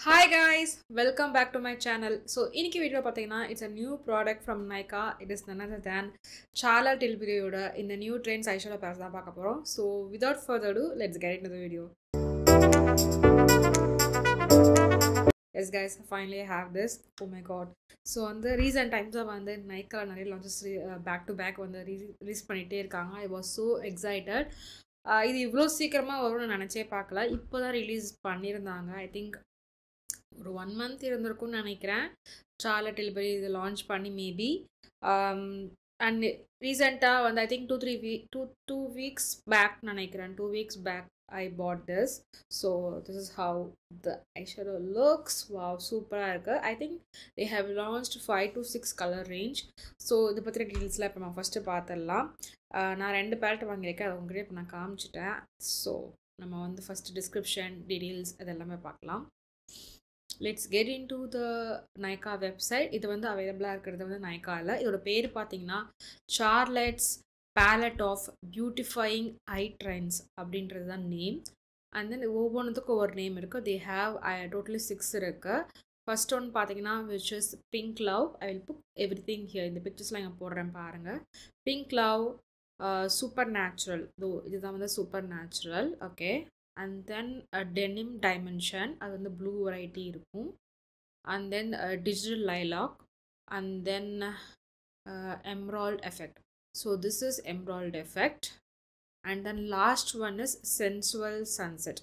Hi guys, welcome back to my channel. So இன்னைக்கு video பார்த்தீங்கன்னா it's a new product from Nykaa. It is none other than Charlotte Tilburyயோட இந்த new trends eyeshadow palettes தான் பார்க்க போறோம். So without further ado, let's get into the video. Yes guys, finally I have this. Oh my god. So on the recent times வந்து Nykaa நிறைய launches back to back வந்து release பண்ணிட்டே இருக்காங்க. I was so excited. இது இவ்வளோ சீக்கிரமாக வரும்னு நினச்சே பார்க்கல. இப்போ தான் ரிலீஸ் பண்ணியிருந்தாங்க. ஐ திங்க் ஒரு 1 மந்த் இருந்திருக்கும்னு நினைக்கிறேன். சார்லட் டில்பரி இது லான்ச் பண்ணி மேபி அண்ட் ரீசெண்டாக வந்து ஐ திங்க் 2 வீக்ஸ் பேக் நினைக்கிறேன். 2 weeks back I bought this. So this is how the eyeshadow looks. Wow, சூப்பராக இருக்குது. I think they have launched 5 to 6 color range. So இதை பற்றின டீட்டெயில்ஸ்லாம் இப்போ நம்ம ஃபஸ்ட்டு பார்த்துடலாம். நான் 2 பேலட் வாங்கியிருக்கேன், அது உங்கள்கிட்ட இப்போ நான் காமிச்சிட்டேன். ஸோ நம்ம வந்து ஃபஸ்ட்டு டிஸ்கிரிப்ஷன் டீட்டெயில்ஸ் அதெல்லாமே பார்க்கலாம். Let's get into the Nykaa website. இது வந்து அவைலபிளாக இருக்கிறது வந்து நைக்காவில். இதோட பேர் பார்த்தீங்கன்னா Charlotte's ballot of beautifying I trends அப்படின்றது தான் நேம். அண்ட் தென் ஒவ்வொன்றுத்துக்கும் ஒவ்வொரு நேம் இருக்குது. தே ஹாவ் டோட்டலி 6 இருக்குது. ஃபர்ஸ்ட் ஒன் பார்த்தீங்கன்னா which is pink love. I will put everything here. இந்த பிக்சர்ஸ்லாம் இங்கே போடுறேன் பாருங்கள். பிங்க் லவ், சூப்பர் நேச்சுரல், இதுதான் வந்து super natural. Okay. And then denim dimension, அது வந்து ப்ளூ வெரைட்டி இருக்கும். And then digital lilac. And then emerald effect. So this is emerald effect. And then last one is sensual sunset.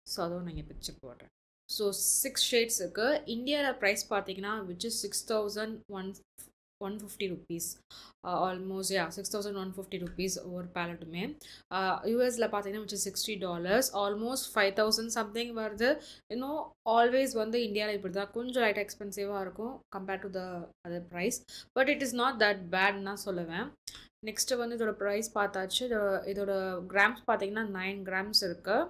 So அதுவும் நீங்கள் picture போடுறேன். So 6 shades இருக்குது. இந்தியாவில் price பார்த்தீங்கன்னா which is 6,150 rupees. Almost 6,150 rupees ஒவ்வொரு பேலட்டுமே. யூஎஸில் பார்த்தீங்கன்னா விச் இஸ் $60, ஆல்மோஸ்ட் 5,000 சம்திங் வருது. இன்னும் ஆல்வேஸ் வந்து இந்தியாவில் இப்படி தான் கொஞ்சம் லைட்டாக எக்ஸ்பென்சிவாக இருக்கும் compared to the other price. But it is not that பேட்னு தான் சொல்லுவேன். நெக்ஸ்ட்டு வந்து இதோட ப்ரைஸ் பார்த்தாச்சு. இதோட கிராம்ஸ் பார்த்தீங்கன்னா 9 grams இருக்குது.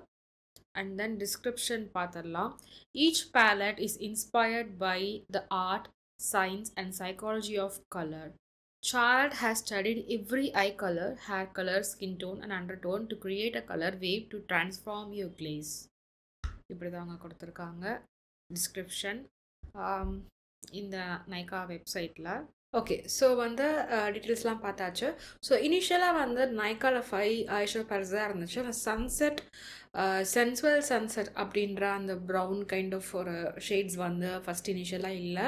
And then description பார்த்துடலாம். Each palette is inspired by the art, science and psychology of color. Charlotte has studied every eye color, hair color, skin tone and undertone to create a color wave to transform your glaze. இப்படி தான் அவங்க கொடுத்துருக்காங்க description இந்த நைக்கா வெப்சைட்டில். Okay. So வந்து டீட்டெயில்ஸ்லாம் பார்த்தாச்சு. So இனிஷியலாக வந்து நைக்காவில் 5 ஐஷேடோ பேலட்ஸ் தான் இருந்துச்சு. அந்த சன்செட், சென்சுவல் சன்செட் அப்படின்ற அந்த ப்ரௌன் கைண்ட் ஆஃப் ஒரு ஷேட்ஸ் வந்து ஃபஸ்ட் இனிஷியலாக இல்லை.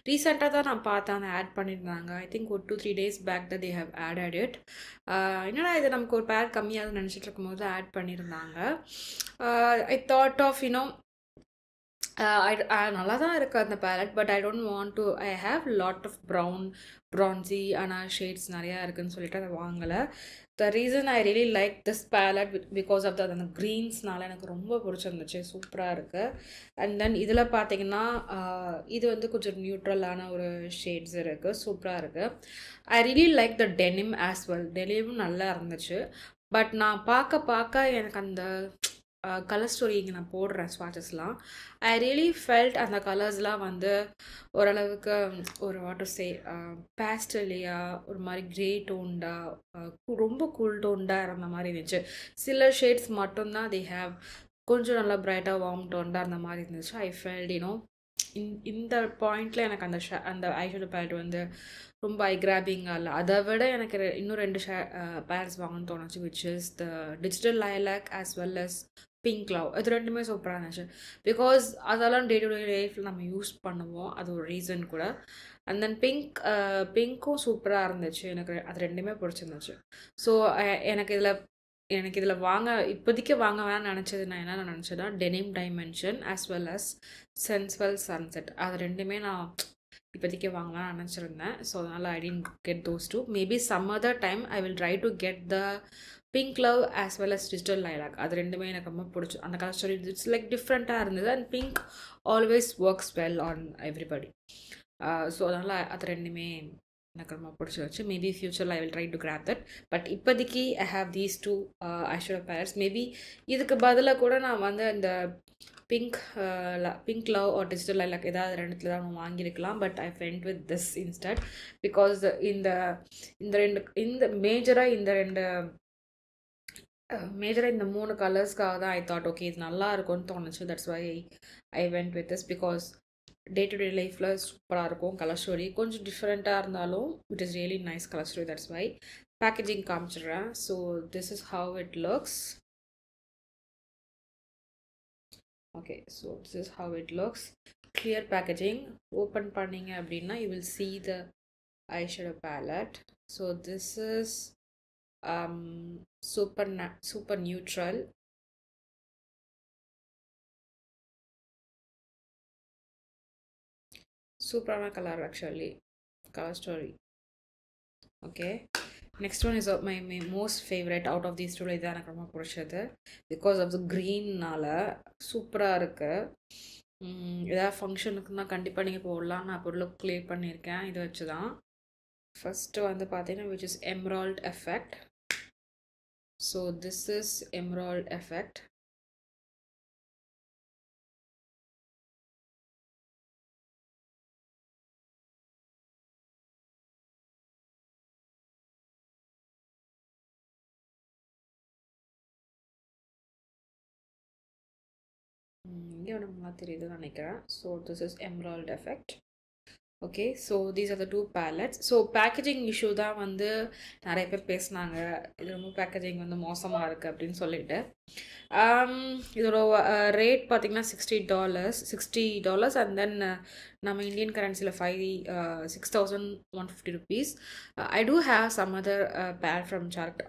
ரீசெண்டாக தான் நான் பார்த்தேன் அதை ஆட் பண்ணியிருந்தாங்க. ஐ திங்க் ஒரு 2-3 days பேக் தான் தே ஹவ் ஆடட் இட். என்னடா இது நமக்கு ஒரு பேர் கம்மியாக நினச்சிட்டு இருக்கும்போது ஆட் பண்ணியிருந்தாங்க. ஐ தாட் ஆஃப் நல்லா தான் இருக்குது அந்த palette. But I don't want to I have lot of bronzy ஆனால் ஷேட்ஸ் நிறையா இருக்குதுன்னு சொல்லிட்டு அதை வாங்கலை. The reason I really like this palette because of அந்த க்ரீன்ஸ்னால எனக்கு ரொம்ப பிடிச்சிருந்துச்சு. சூப்பராக இருக்குது. அண்ட் தென் இதில் பார்த்தீங்கன்னா இது வந்து கொஞ்சம் நியூட்ரலான ஒரு ஷேட்ஸ் இருக்குது. சூப்பராக இருக்குது. I really like the denim as well. டெனிமும் நல்லா இருந்துச்சு. பட் நான் பார்க்க எனக்கு அந்த கலர் ஸ்டோரி இங்கே நான் போடுறேன் ஸ்வாட்சஸ்லாம். ஐ ரியலி ஃபெல்ட் அந்த கலர்ஸ்லாம் வந்து ஓரளவுக்கு ஒரு வாட் டு சே பேஸ்டலியாக ஒரு மாதிரி க்ரே டோன்டாக ரொம்ப கூல் டோன்டாக இருந்த மாதிரி இருந்துச்சு. சில ஷேட்ஸ் மட்டும்தான் தே ஹேவ் கொஞ்சம் நல்லா பிரைட்டாக வார்ம் டோன்டாக இருந்த மாதிரி இருந்துச்சு. ஐ ஃபெல்ட் இந்த பாயிண்டில் எனக்கு அந்த ஐஷேடோ பேலட் வந்து ரொம்ப ஐ கிராபிங்காக இல்லை. அதை விட எனக்கு இன்னும் 2 பேலட்ஸ் வாங்கணும்னு தோணுச்சு. Which is the digital lilac as well as pink love. இது ரெண்டுமே சூப்பராக இருந்துச்சு. பிகாஸ் அதெல்லாம் டே டு டே லைஃப்பில் நம்ம யூஸ் பண்ணுவோம், அது ஒரு ரீசன் கூட. அண்ட் தென் பிங்க்கும் சூப்பராக இருந்துச்சு. எனக்கு அது ரெண்டுமே பிடிச்சிருந்துச்சு. ஸோ எனக்கு இதில் இப்போதைக்கு வாங்க வேணாம்னு நினச்சது நான் என்ன நினச்சேன்னா denim dimension as well as sensual sunset. அது ரெண்டுமே நான் இப்போதைக்கு வாங்கலாம்னு நினச்சிருந்தேன். ஸோ அதனால் I didn't get those two. Maybe some other time I will try to get the pink love as well as digital lilac. அது ரெண்டுமே எனக்கு ரொம்ப பிடிச்சி. அந்த கலர் ஸ்டோரி இட்ஸ் லைக் டிஃப்ரெண்ட்டாக இருந்தது. And pink always works well on everybody. So அதனால் அது ரெண்டுமே எனக்கு ரொம்ப பிடிச்சிருச்சு. மேபி ஃப்யூச்சரில் I will try to grab that. But இப்போதைக்கு I have these 2 eyeshadow palettes. மேபி இதுக்கு பதிலாக கூட நான் வந்து இந்த pink love or digital lilac ஏதாவது 2 தான் வாங்கியிருக்கலாம். But I went with this instead because இந்த மேஜராக இந்த 2 மேஜராக இந்த 3 கலர்ஸ்க்காக தான் ஐ தாட் ஓகே இது நல்லா இருக்கும்னு தோணுச்சு. That's why I went with this because day to day லைஃப்பில் சூப்பராக இருக்கும் கலர் ஸ்டோரி. கொஞ்சம் டிஃப்ரெண்ட்டாக இருந்தாலும் it is really nice colour story. That's why packaging காமிச்சிடுறேன். So this is how it looks. Okay, so this is how it looks. Clear packaging. Open பண்ணிங்க அப்படின்னா you will see the eyeshadow palette. So this is super neutral. Super color actually, color story. Okay, next one is my most favorite out of these two. இதான் எனக்கு ரொம்ப பிடிச்சது because of the green-னால சூப்பராக இருக்கு. ஏதாவது ஃபங்க்ஷனுக்குன்னா கண்டிப்பாக நீங்கள் போடலாம். நான் இப்போ லுக் க்ளியர் பண்ணியிருக்கேன் இதை வச்சு தான். ஃபஸ்ட்டு வந்து பார்த்தீங்கன்னா which is emerald effect. So this is emerald effect. இங்கே ஒன்று நல்லா தெரியுதுன்னு நினைக்கிறேன். So this is emerald effect. Okay, so these are the 2 pallets. So packaging issue தான் வந்து நிறைய பேர் பேசினாங்க, இது ரொம்ப பேக்கேஜிங் வந்து மோசமாக இருக்குது அப்படின்னு சொல்லிட்டு. இதோட ரேட் பார்த்திங்கன்னா $60 அண்ட் தென் நம்ம இந்தியன் கரன்சியில் 6,150 rupees. I do have some other pair from Charlotte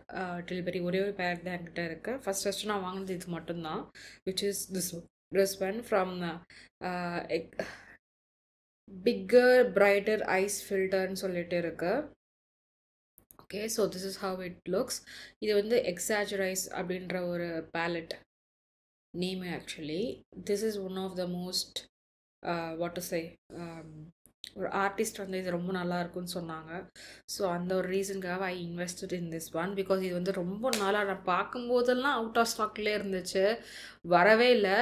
Tilbury. ஒரே ஒரு பேர் தான் என்கிட்ட இருக்குது. ஃபஸ்ட்டு நான் வாங்கினது இது மட்டும்தான், which is this one from bigger brighter eyes filter ன்னு சொல்லிட்டு இருக்கு. Okay, so this is how it looks. இது வந்து எக்ஸாஜரைஸ் அப்படின்ற ஒரு palette name. Actually this is one of the most what to say, ஒரு ஆர்டிஸ்ட் வந்து இது ரொம்ப நல்லா இருக்குன்னு சொன்னாங்க. ஸோ அந்த ஒரு ரீசனுக்காக I invested in this one because இது வந்து ரொம்ப நாளாக நான் பார்க்கும்போதெல்லாம் அவுட் ஆஃப் ஸ்டாக்லேயே இருந்துச்சு, வரவே இல்லை.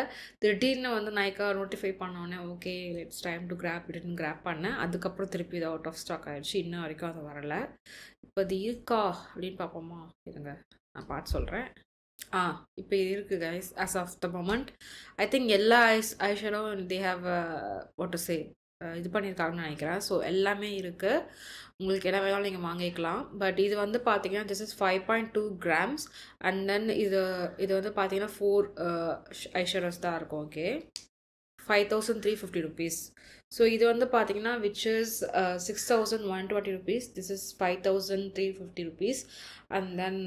திடீர்னு வந்து நைக்கா நோட்டிஃபை பண்ணோன்னே okay it's time to grab பண்ணேன். அதுக்கப்புறம் திருப்பி இது அவுட் ஆஃப் ஸ்டாக் ஆகிடுச்சு. இன்னும் வரைக்கும் அது வரலை. இப்போ இது இருக்கா அப்படின்னு பார்ப்போமா, இருங்க நான் பார்த்து சொல்கிறேன். இப்போ இது இருக்குது guys. As of the moment I think எல்லா ஐஷேடோவும் they have what to say இது பண்ணியிருக்காங்கன்னு நினைக்கிறேன். ஸோ எல்லாமே இருக்குது, உங்களுக்கு என்ன வேணாலும் நீங்கள் வாங்கிக்கலாம். பட் இது வந்து பார்த்தீங்கன்னா this is 5.2 grams and then இது வந்து பார்த்தீங்கன்னா 4 ஐஷேடோஸ் தான் இருக்கும். Okay, 5,350 rupees. ஸோ இது வந்து பார்த்தீங்கன்னா which is 6,120 rupees. This is 5,350 rupees. And then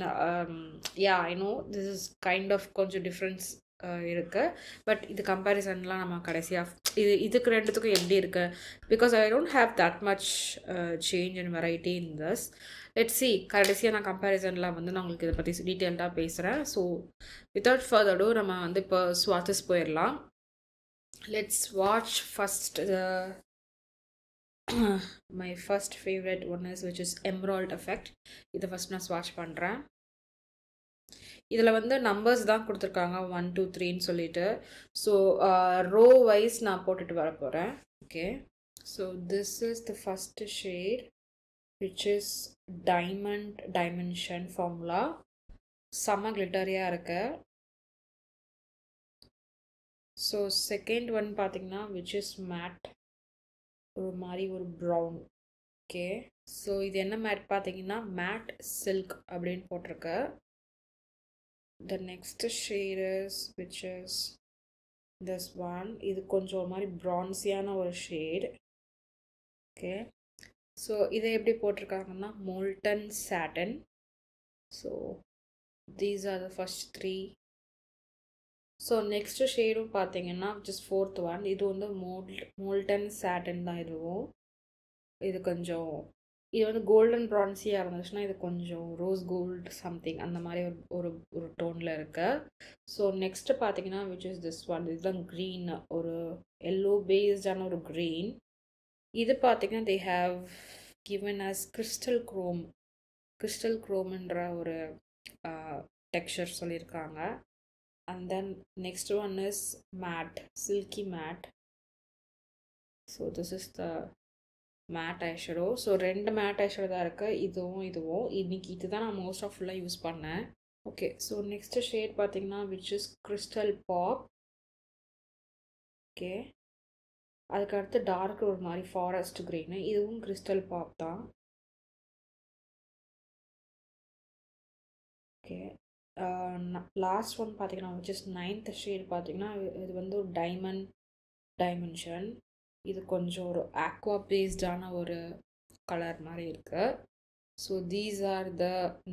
ya I know this is kind of கொஞ்சம் டிஃப்ரென்ஸ் இருக்குது. பட் இது கம்பேரிசன்லாம் நம்ம கடைசியாக இதுக்கு ரெண்டுத்துக்கும் எப்படி இருக்குது, because I don't have that much change and variety in this. Let's see கடைசியாக நான் கம்பேரிசன்லாம் வந்து நான் உங்களுக்கு இதை பற்றி டீட்டெயில்டாக பேசுகிறேன். ஸோ வித்தவுட் ஃபர்தர் டு நம்ம வந்து இப்போ ஸ்வாட்சஸ் போயிடலாம். Let's watch first my first favorite one is which is emerald effect. இதை ஃபர்ஸ்ட் நான் ஸ்வாட்ச் பண்ணுறேன். இதில் வந்து நம்பர்ஸ் தான் கொடுத்துருக்காங்க 1 2 3ன்னு சொல்லிட்டு. ஸோ ரோ வைஸ் நான் போட்டுட்டு வர போகிறேன். Okay, so this is the first shade which is diamond dimension formula. செம்ம கிளிட்டரியாக இருக்கு. ஸோ செகண்ட் ஒன் பார்த்தீங்கன்னா விச் இஸ் மேட், ஒரு மாதிரி ஒரு ப்ரௌன். ஓகே, ஸோ இது என்ன மேட் பார்த்தீங்கன்னா மேட் சில்க் அப்படின்னு போட்டிருக்கு. The next shade is which is this one. இது கொஞ்சம் ஒரு மாதிரி ப்ரான்ஸியான ஒரு ஷேட். ஓகே, ஸோ இதை எப்படி போட்டிருக்காங்கன்னா molten satin. So these are the first 3. So next ஷேடும் பார்த்தீங்கன்னா ஜஸ்ட் 4th ஒன். இது வந்து மோல்டன் சாட்டன் தான். இதுவும் இது கொஞ்சம் இது வந்து கோல்டன் ப்ரான்ஸியாக இருந்துச்சுன்னா இது கொஞ்சம் ரோஸ் கோல்டு சம்திங் அந்த மாதிரி ஒரு ஒரு டோனில் இருக்கு. ஸோ நெக்ஸ்ட்டு பார்த்தீங்கன்னா விச் இஸ் திஸ் ஒன். இதுதான் க்ரீன், ஒரு எல்லோ பேஸ்டான ஒரு க்ரீன். இது பார்த்தீங்கன்னா they have given us crystal க்ரோம்ன்ற ஒரு டெக்ஸ்சர் சொல்லியிருக்காங்க. And then next one is matte, silky matte. So this is the matte eyeshadow. So 2 matte eyeshadow தான் இருக்குது, இதுவும் இன்னைக்கு இதுதான் நான் மோஸ்ட் ஆஃப் ஃபுல்லாக யூஸ் பண்ணேன். ஓகே, ஸோ நெக்ஸ்ட் ஷேட் பார்த்தீங்கன்னா which is crystal pop. Okay, அதுக்கு அடுத்து டார்க் ஒரு மாதிரி ஃபாரஸ்ட் க்ரீனு, இதுவும் கிறிஸ்டல் பாப் தான். ஓகே, லாஸ்ட் ஒன் பார்த்தீங்கன்னா விச் இஸ் 9th ஷேட் பார்த்தீங்கன்னா இது வந்து ஒரு டைமண்ட் டைமென்ஷன். இது கொஞ்சம் ஒரு ஆக்வா பேஸ்டான ஒரு கலர் மாதிரி இருக்கு. So these are the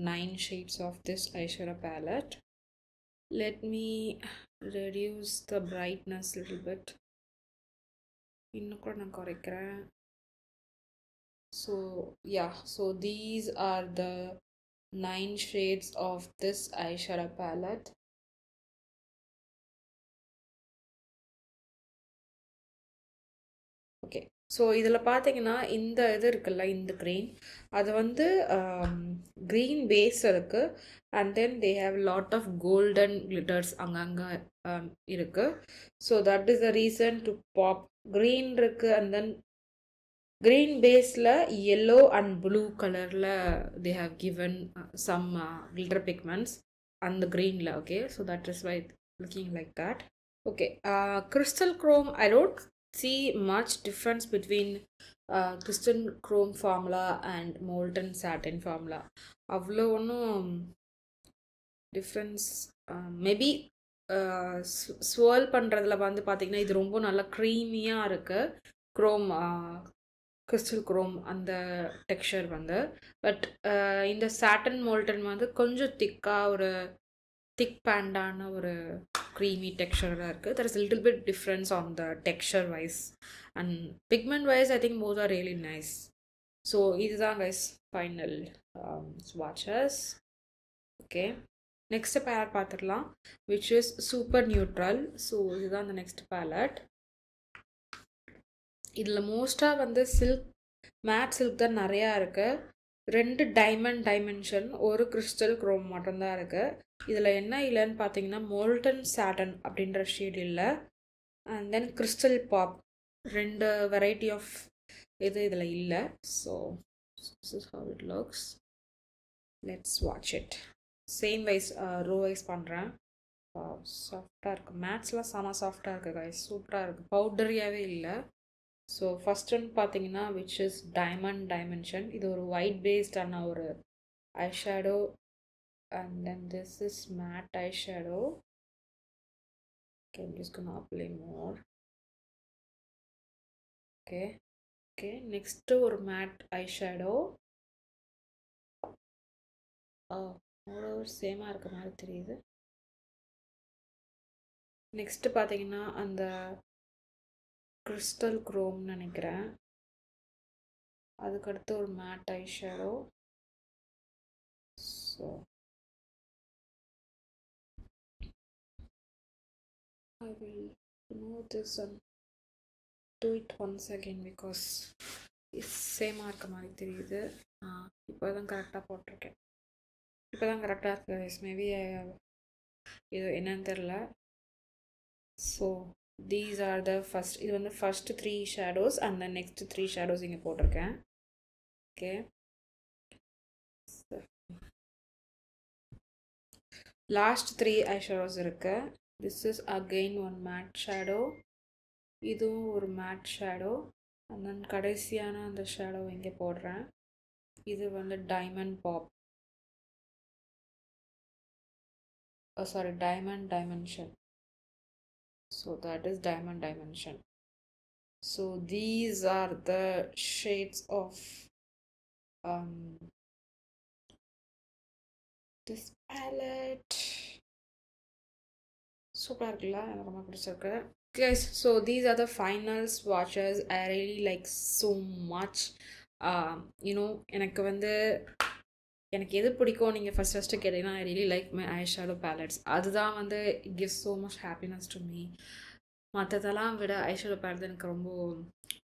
9 shades of this eyeshadow palette. Let me reduce the brightness a little bit. இன்னும் கூட நான் குறைக்கிறேன். So yeah, so these are the 9 shades of this eyeshadow palette. Okay, so இதில் பார்த்தீங்கன்னா இந்த இது இருக்குல்ல, இந்த க்ரீன், அது வந்து க்ரீன் பேஸ் இருக்குது. And then they have lot of golden glitters அங்கங்கே இருக்குது. So that is the reason to pop. Green இருக்குது அண்ட் தென் க்ரீன் பேஸில் yellow அண்ட் ப்ளூ கலரில் they have given some glitter pigments அந்த க்ரீனில். Okay, so that is why looking like that. Okay, crystal chrome I don't see much difference between crystal chrome formula and molten satin formula. அவ்வளோ ஒன்றும் difference maybe swirl பண்ணுறதுல வந்து பார்த்திங்கன்னா இது ரொம்ப நல்லா க்ரீமியாக இருக்குது க்ரோம், கிறிஸ்டல் க்ரோம் அந்த டெக்ஸ்சர் வந்து. பட் இந்த சாட்டன் மோல்டன் வந்து கொஞ்சம் திக்காக ஒரு திக் பேண்டான ஒரு creamy texture இருக்குது. There is a little bit difference on the texture wise and pigment wise. I think both are really nice. So இதுதான் guys final swatches. Okay, next palette பார்த்துடலாம் which is super neutral. So இதுதான் the next palette. இதில் மோஸ்ட்டாக வந்து silk, mat silk தான் நிறையா இருக்குது. 2 diamond dimension, ஒரு கிறிஸ்டல் க்ரோம் மட்டும்தான் இருக்குது. இதில் என்ன இல்லைன்னு பார்த்தீங்கன்னா மோல்டன் சாட்டன் அப்படின்ற ஷேட் இல்லை. And then crystal pop 2 variety of இது இதில் இல்லை. So this is how it looks. Let's watch it. Same wise row wise பண்ணுறேன். சாஃப்டாக இருக்குது, மேட்ஸ்லாம் செம சாஃப்டாக இருக்குது கைஸ், சூப்பராக இருக்குது, பவுடரியாகவே இல்லை. ஸோ ஃபஸ்ட் ஒன் பார்த்தீங்கன்னா விச் இஸ் டைமண்ட் டைமென்ஷன். இது ஒரு ஒயிட் பேஸ்டான ஒரு eyeshadow. And then this is matte eyeshadow. Okay, I'm just gonna apply more. Okay, next ஒரு matte eyeshadow. moreover சேமா இருக்க மாதிரி தெரியுது. நெக்ஸ்ட் பார்த்தீங்கன்னா அந்த கிறிஸ்டல் க்ரோம் நினைக்கிறேன். அதுக்கடுத்து ஒரு matte eyeshadow. So I will remove this and do it once again because it's சேமாக இருக்க மாதிரி தெரியுது. இப்போ தான் கரெக்டாக போட்டிருக்கேன், இப்போ தான் கரெக்டாக இருக்குது. மேபி இது என்னன்னு தெரில. So these are the first, இது வந்து first 3 shadows and then next 3 shadows இங்கே போட்டிருக்கேன். ஓகே, லாஸ்ட் 3 ஐஷேடோஸ் இருக்கு. This is again one matte shadow, இதுவும் ஒரு மேட் ஷேடோ. அண்ட் தென் கடைசியான அந்த ஷேடோ இங்கே போடுறேன். இது வந்து diamond pop, sorry diamond dimension. So that is diamond dimension. So these are the shades of this palette. சூப்பராக இருக்குல்ல, எனக்கு ரொம்ப பிடிச்சிருக்கு. Guys, so these are the final swatches. I really like so much. You know, எனக்கு வந்து எனக்கு எது பிடிக்கும் நீங்கள் ஃபஸ்ட்டு கேட்டிங்கன்னா I really like my eyeshadow palettes. அதுதான் வந்து it gives so much happiness to me. மற்றதெல்லாம் விட ஐஷேடோ பேலட் எனக்கு ரொம்ப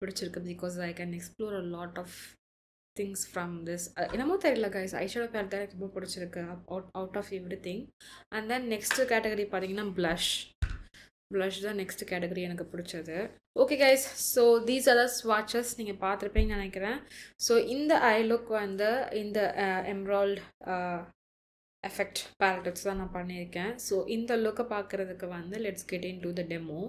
பிடிச்சிருக்கு because I can explore a lot of things from this. என்னமோ தெரியல கைஸ், ஐஷேடோ பேலட் தான் எனக்கு ரொம்ப பிடிச்சிருக்கு out of everything. And then next category பார்த்தீங்கன்னா ப்ளஷ் தான் நெக்ஸ்ட் கேட்டகரி எனக்கு பிடிச்சது. Okay guys, so these are the ஸ்வாட்சஸ் நீங்கள் பார்த்துருப்பீங்கன்னு நினைக்கிறேன். ஸோ இந்த ஐ லுக் வந்து இந்த எம்ராய்டு எஃபெக்ட் பேலட் வச்சு தான் நான் பண்ணியிருக்கேன். ஸோ இந்த லுக்கை பார்க்குறதுக்கு வந்து let's get into the demo.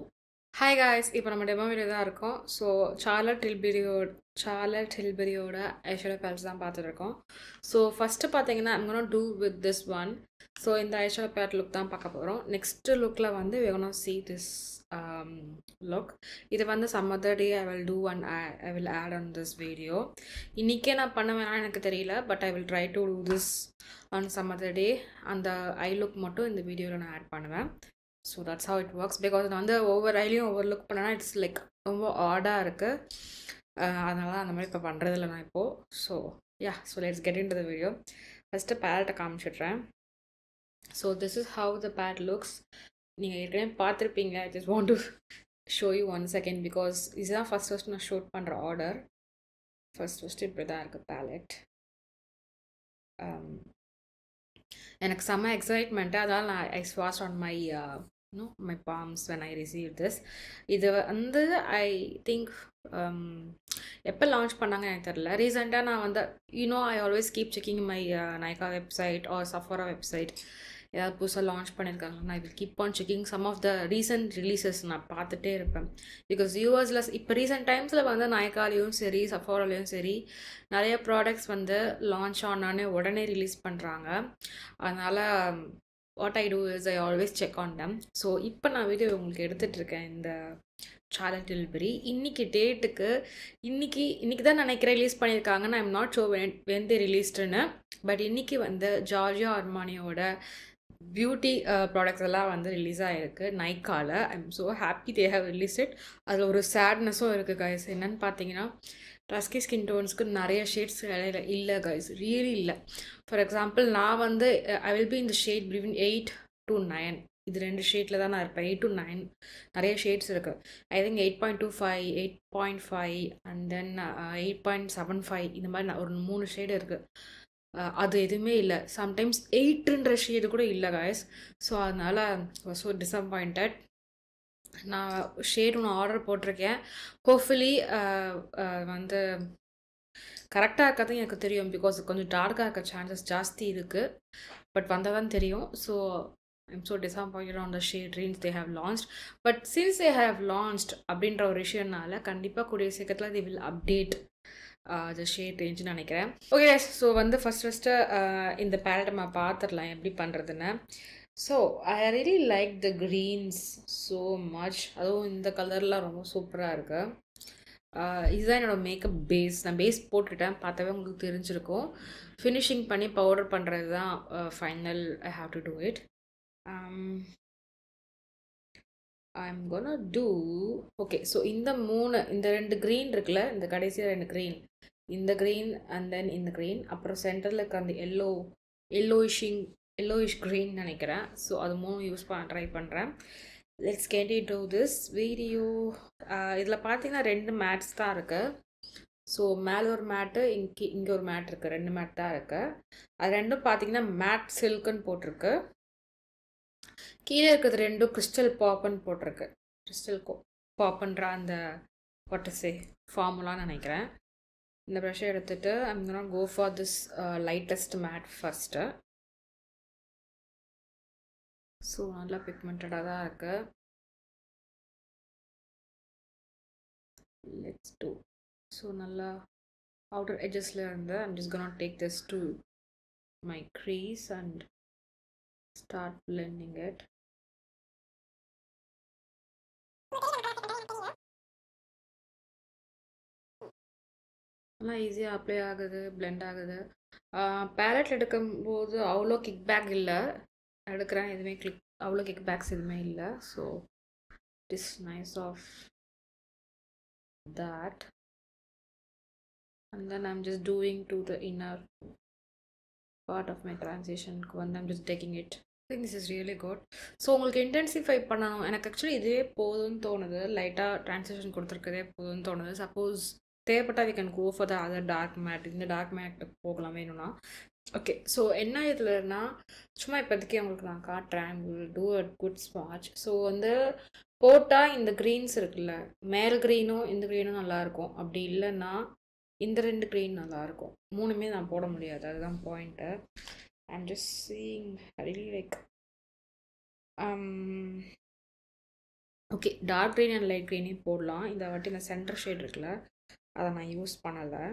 Hi guys, இப்போ நம்ம டெமோ வீடியோ தான் இருக்கோம். ஸோ சார்லட் டில்பெரியோட ஐஷேடோ பேலட்ஸ் தான் பார்த்துட்டு இருக்கோம். ஸோ ஃபஸ்ட்டு பார்த்தீங்கன்னா I'm gonna do with this one. So இந்த ஐஷேடோ பேலட் லுக் தான் பார்க்க போகிறோம். நெக்ஸ்ட்டு லுக்கில் வந்து we gonna see this look. இது வந்து some other day I will do and I will add on this video. இன்றைக்கே நான் பண்ண வேணாம்னு எனக்கு தெரியல, but I will try to do this on some other day. அந்த ஐ லுக் மட்டும் இந்த வீடியோவில் நான் ஆட் பண்ணுவேன். So that's how it works. Because நான் வந்து ஒவ்வொரு ஐலையும் ஒவ்வொரு லுக் பண்ணேன்னா இட்ஸ் லைக் ரொம்ப ஆடாக இருக்குது. அதனால அந்த மாதிரி இப்போ பண்ணுறதில்ல நான் இப்போது. So let's get into the video. First பேலட்டை காமிச்சிட்றேன். So this is how the palette looks. நீங்கள் ஏற்கனவே பார்த்துருப்பீங்க. I just want to show you 1 second because இதுதான் ஃபஸ்ட் நான் ஷூட் பண்ணுற ஆர்டர். ஃபஸ்ட்டு இப்படி தான் இருக்குது பேலட். எனக்கு செம்ம எக்ஸைட்மெண்ட்டு. அதனால் நான் I swatch on my palms when I received this. இது வந்து ஐ திங்க் எப்போ லான்ச் பண்ணாங்க எனக்கு தெரியல. ரீசெண்டாக நான் வந்து I always keep checking my Nykaa website or Sephora website. ஏதாவது புதுசாக லான்ச் பண்ணியிருக்காங்க. நான் will keep on checking some of the recent releases நான் பார்த்துட்டே இருப்பேன். பிகாஸ் யூஎஸில் இப்போ ரீசெண்ட் டைம்ஸில் வந்து நைகாலையும் சரி சஃபோராலையும் சரி நிறைய ப்ராடக்ட்ஸ் வந்து லான்ச் ஆனானே உடனே ரிலீஸ் பண்ணுறாங்க. அதனால் what I do is I always check on them. So இப்போ நான் வீடியோ உங்களுக்கு எடுத்துகிட்ருக்கேன் இந்த சார்லட் டில்பெரி. இன்றைக்கி டேட்டுக்கு இன்றைக்கி தான் நினைக்கிறேன் ரிலீஸ் பண்ணியிருக்காங்கன்னு. I'm not sure when they releasedன்னு. பட் இன்றைக்கி வந்து ஜார்ஜியோ அர்மானியோட பியூட்டி ப்ராடக்ட்ஸ் எல்லாம் வந்து ரிலீஸ் ஆகிருக்கு நைக்காவில். I'm so happy they have release it. அதில் ஒரு சேட்னஸும் இருக்குது கைஸ். என்னென்னு பார்த்தீங்கன்னா டஸ்கி ஸ்கின் டோன்ஸ்க்கு நிறைய ஷேட்ஸ் இடையில இல்லை கைஸ், ரியலி இல்லை. ஃபார் எக்ஸாம்பிள் நான் வந்து ஐ வில் பி இந்த ஷேட் பிட்வீன் 8 to 9. இது 2 ஷேட்டில் தான் நான் இருப்பேன். 8 to 9 நிறைய ஷேட்ஸ் இருக்குது. ஐ திங்க் 8.25, 8.5 அண்ட் தென் 8.75 இந்த மாதிரி நான் ஒரு 3 ஷேடு இருக்குது. அது எதுவுமே இல்லை. சம்டைம்ஸ் 8ன்ற ஷேடு கூட இல்லை காய்ஸ். ஸோ அதனால் ஸோ டிசப்பாயிண்டட். நான் ஷேடு ஒன்று ஆர்டர் போட்டிருக்கேன். ஹோப்ஃபுல்லி வந்து கரெக்டாக இருக்கிறது எனக்கு தெரியும். பிகாஸ் கொஞ்சம் டார்க்காக இருக்க சான்சஸ் ஜாஸ்தி இருக்குது. பட் வந்தால் தான் தெரியும். So I'm so disappointed on the shade range they have launched. But since they have launched அப்படின்ற ஒரு விஷயம்னால கண்டிப்பாக கூடிய சீக்கிரத்தில் they will update the shade ரேஞ்சுன்னு நினைக்கிறேன். ஓகே, ஸோ வந்து ஃபஸ்ட்டு இந்த பேலட்டை நான் பார்த்துடலாம் எப்படி பண்ணுறதுன்னு. So I really like the greens so much. அதுவும் இந்த கலர்லாம் ரொம்ப சூப்பராக இருக்குது. இதுதான் என்னோடய மேக்கப் பேஸ். நான் பேஸ் போட்டுட்டேன், பார்த்தாவே உங்களுக்கு தெரிஞ்சிருக்கும். ஃபினிஷிங் பண்ணி பவுடர் பண்ணுறது தான் final. I have to do it. I'm gonna do okay. So இந்த 2 க்ரீன் இருக்குல்ல, இந்த கடைசியாக 2 க்ரீன், இந்த க்ரீன் அண்ட் தென் இந்த க்ரீன், அப்புறம் சென்டரில் இருக்க அந்த எல்லோயிஷ் க்ரீன் நினைக்கிறேன். ஸோ அது 3 யூஸ் ட்ரை பண்ணுறேன். Let's get into this video. இதில் பார்த்தீங்கன்னா 2 மேட்ஸ் தான் இருக்குது. ஸோ மேலே ஒரு மேட்டு, இங்கே ஒரு மேட் இருக்குது. 2 மேட் தான் இருக்குது. அது ரெண்டும் பார்த்தீங்கன்னா மேட் சில்க்குன்னு போட்டிருக்கு. கீழே இருக்கிறது 2 கிறிஸ்டல் பாப்புன்னு போட்டிருக்கு. கிறிஸ்டல் பாப்புன்ற அந்த வாட்டர்ஸே ஃபார்முலான்னு நினைக்கிறேன். இந்த ப்ரஷ்ஷை எடுத்துகிட்டு I'm gonna go for this lightest matte first. So நல்லா பிக்மெண்டடாக தான் இருக்குது. Let's do. ஸோ நல்லா அவுட்டர் எட்ஜஸில் இருந்து I'm just gonna take this to my crease and start blending it. நல்லா ஈஸியாக அப்ளை ஆகுது, பிளெண்ட் ஆகுது. பேலட் எடுக்கும்போது அவ்வளோ கிக் பேக் இல்லை. எடுக்கிறேன் எதுவுமே அவ்வளோ கிக் பேக்ஸ் எதுவுமே இல்லை. So it is nice of that. And then I'm just doing to the inner part of my transition when I'm just taking it. I think this is really good. So உங்களுக்கு intensify பண்ணணும். எனக்கு actually இதே போதும்னு தோணுது. லைட்டாக transition கொடுத்துருக்கதே போதும்னு தோணுது. Suppose தேவைப்பட்டால் we can go for the other dark matte. இந்த டார்க் மேட்டு போகலாம் வேணும்னா. ஓகே, ஸோ என்ன இதுலன்னா சும்மா இப்போதைக்கு உங்களுக்கு நான் காட்டுறேன். வில் டூ அ குட் ஸ்வாட்ச். ஸோ வந்து போட்டால் இந்த க்ரீன்ஸ் இருக்குல்ல, மேல் க்ரீனும் இந்த க்ரீனும் நல்லாயிருக்கும். அப்படி இல்லைன்னா இந்த 2 க்ரீன் நல்லாயிருக்கும். 3மே நான் போட முடியாது, அதுதான் point. I'm just seeing really like okay dark green and light க்ரீனே போடலாம். இந்த வாட்டி இந்த சென்டர் ஷேட் இருக்குல்ல அதை நான் யூஸ் பண்ணலை.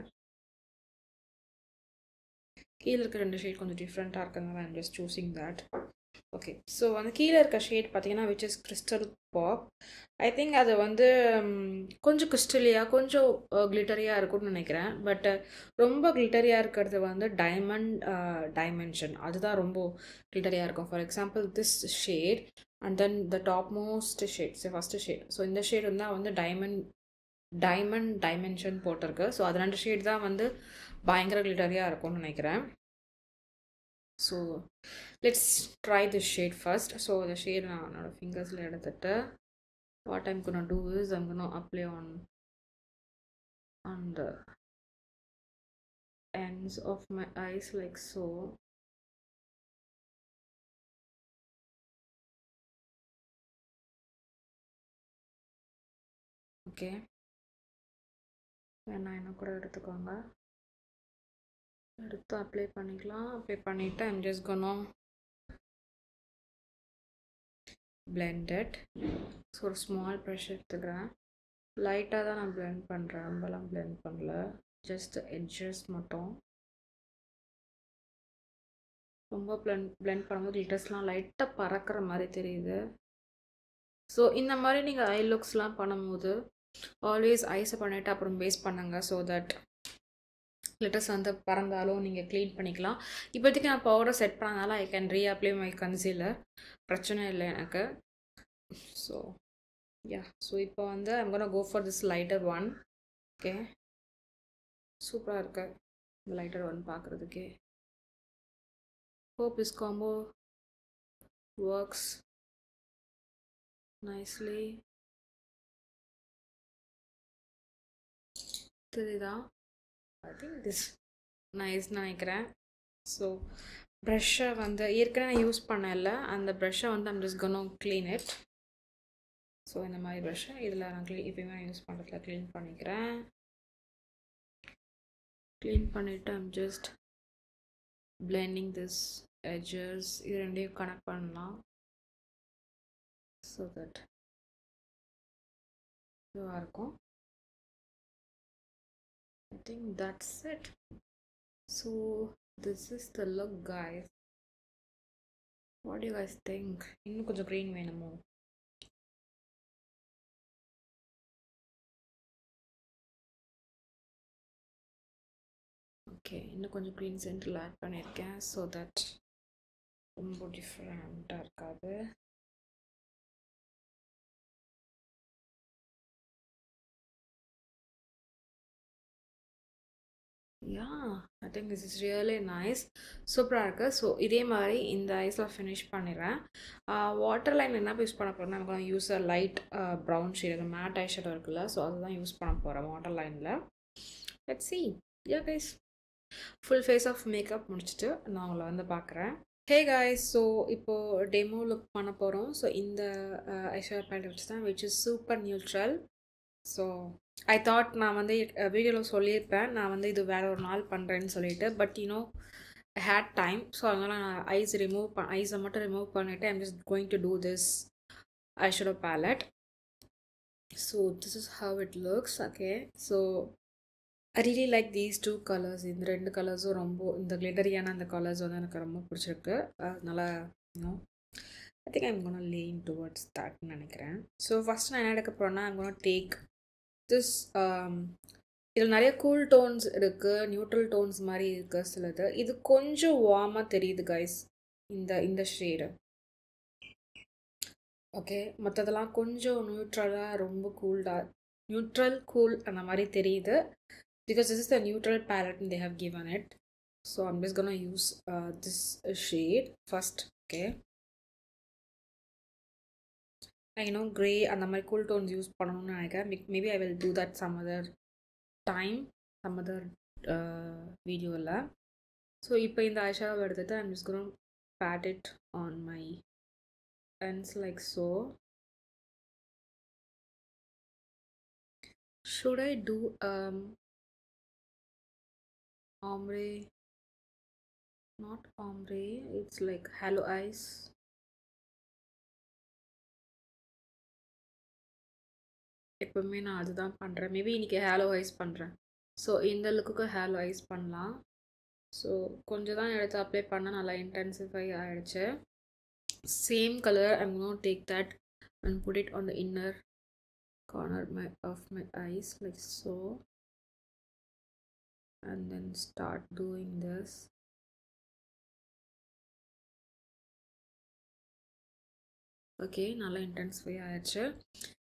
கீழே இருக்க 2 ஷேட் கொஞ்சம் டிஃப்ரெண்ட்டாக இருக்கிறதுனால I'm just choosing that. Okay so வந்து கீழே இருக்க ஷேட் பார்த்தீங்கன்னா which is crystal pop. I think அது வந்து கொஞ்சம் கிறிஸ்டலியாக கொஞ்சம் கிளிட்டரியாக இருக்கும்னு நினைக்கிறேன். பட் ரொம்ப கிளிட்டரியாக இருக்கிறது வந்து டைமென்ஷன் அதுதான் ரொம்ப கிளிட்டரியாக இருக்கும். For example this shade and then the top most shade first shade. So இந்த ஷேட் இருந்தால் வந்து டைமென்ஷன் போட்டிருக்கு. ஸோ அது 2 ஷேட் தான் வந்து பயங்கர கிளிட்டரியாக இருக்கும்னு நினைக்கிறேன். So let's try this shade first. So இந்த ஷேட் நான் என்னோட ஃபிங்கர்ஸில் எடுத்துட்டு what I'm gonna do is I'm gonna apply on the ends of my eyes like so. Okay வேணா என்ன கூட எடுத்துக்கோங்க. எடுத்து அப்ளை பண்ணிக்கலாம். அப்ளை பண்ணிவிட்டு I'm just gonna blend it. So ஒரு ஸ்மால் ப்ரஷ் எடுத்துக்கிறேன். லைட்டாக தான் நான் blend பண்ணுறேன், ரொம்பலாம் blend பண்ணல, ஜஸ்ட் எட்ஜஸ் மட்டும். ரொம்ப blend பண்ணும்போது glitters-லாம் லைட்டாக பறக்கிற மாதிரி தெரியுது. ஸோ இந்த மாதிரி நீங்கள் ஐ லுக்ஸ்லாம் பண்ணும்போது ஆல்வேஸ் ஐஸை பண்ணிவிட்டு அப்புறம் பேஸ் பண்ணுங்க. ஸோ தட் glitters வந்து பறந்தாலும் நீங்கள் க்ளீன் பண்ணிக்கலாம். இப்போதைக்கு நான் பவுடர் செட் பண்ணனால I can reapply my concealer, பிரச்சனை இல்லை எனக்கு. ஸோ யா ஸோ இப்போ வந்து I'm gonna go for this lighter one. Okay சூப்பராக இருக்கு இந்த லைட்டர் ஒன் பார்க்குறதுக்கே. hope this combo works nicely. தெரியுதா? ஐ திங்க் திஸ் நைஸ்ன்னு நினைக்கிறேன். ஸோ ப்ரஷ்ஷை வந்து ஏற்கனவே யூஸ் பண்ணல, அந்த ப்ரஷ்ஷை வந்து I'm just gonna clean it. So இந்த மாதிரி ப்ரஷ்ஷை இதில் நான் எப்பயுமே யூஸ் பண்ணுறதுல க்ளீன் பண்ணிக்கிறேன். க்ளீன் பண்ணிவிட்டு I'm just blending this edges. இது ரெண்டையும் கனெக்ட் பண்ணலாம். ஸோ தட் இதுவாக இருக்கும். I think that's it. So this is the look guys. What do you guys think? இன்னும் கொஞ்சம் green வேணுமோ? ஓகே இன்னும் கொஞ்சம் green சென்டரில் ஆட் பண்ணியிருக்கேன். ஸோ தட் ரொம்ப டிஃப்ரெண்ட்டாக இருக்காது. I think this is really nice. சூப்பராக இருக்குது. ஸோ இதே மாதிரி இந்த ஐஸில் ஃபினிஷ் பண்ணிடுறேன். வாட்டர் லைன் என்ன யூஸ் பண்ண போகிறேன்னா நமக்கு use a light brown shade matte eye shadow இருக்குல்ல, ஸோ அதுதான் யூஸ் பண்ண போகிறேன் வாட்டர் லைனில். Let's see. Yeah guys, full face of makeup முடிச்சுட்டு நான் உங்களை வந்து பார்க்குறேன். ஹே காய்ஸ், ஸோ இப்போது டெமோ லுக் பண்ண போகிறோம். ஸோ இந்த ஐஷேடோ பேலட் வச்சு தான் which is super neutral. So I thought நான் வந்து வீடியோவில் சொல்லியிருப்பேன் நான் வந்து இது வேறு ஒரு நாள் பண்ணுறேன்னு சொல்லிட்டு, but you know I hate time. So அதனால் நான் ஐஸை மட்டும் ரிமூவ் பண்ணிவிட்டு I'm just going to do this eyeshadow palette. So this is how it looks. Okay so I really like these 2 colours. இந்த 2 கலர்ஸும் ரொம்ப இந்த கிளிட்டரியான அந்த கலர்ஸ் வந்து எனக்கு ரொம்ப பிடிச்சிருக்கு. அதனால் you know I think I'm gonna lean towards thatன்னு நினைக்கிறேன். ஸோ ஃபஸ்ட் நான் என்ன எடுக்க போகிறேன்னா ஐம் கோனா டேக் திஸ். இதில் நிறைய கூல் டோன்ஸ் இருக்குது, நியூட்ரல் டோன்ஸ் மாதிரி இருக்குது சிலது. இது கொஞ்சம் வார்மாக தெரியுது கைஸ் இந்த ஷேடு. ஓகே மற்றதெல்லாம் கொஞ்சம் நியூட்ரலாக ரொம்ப நியூட்ரல் கூல் அந்த மாதிரி தெரியுது. Because this is the neutral palette and they have given it. So I'm just gonna use this shade first. Okay, I know grey and the cool tones use பண்ணனும்னு நினைக்கிறேன். Maybe I will do that some other time, some other video la. So இப்போ இந்த eyeshadow எடுத்துட்டு I'm just gonna pat it on my ends like so. Should I do ombre? not ombre, it's like Halo Eyes. எப்பவுமே நான் அதுதான் பண்ணுறேன். Maybe இன்றைக்கி Halo ice பண்ணுறேன். So இந்த லுக்குக்கு ஹேலோ ஐஸ் பண்ணலாம். ஸோ கொஞ்சம் தான் எடுத்து அப்ளை பண்ணால் நல்லா இன்டென்சிஃபை ஆகிடுச்சு. Same colour I'm going to take that and put it on the inner corner of my eyes like so, and then start doing this. Okay, நல்லா intensify ஆகிடுச்சு.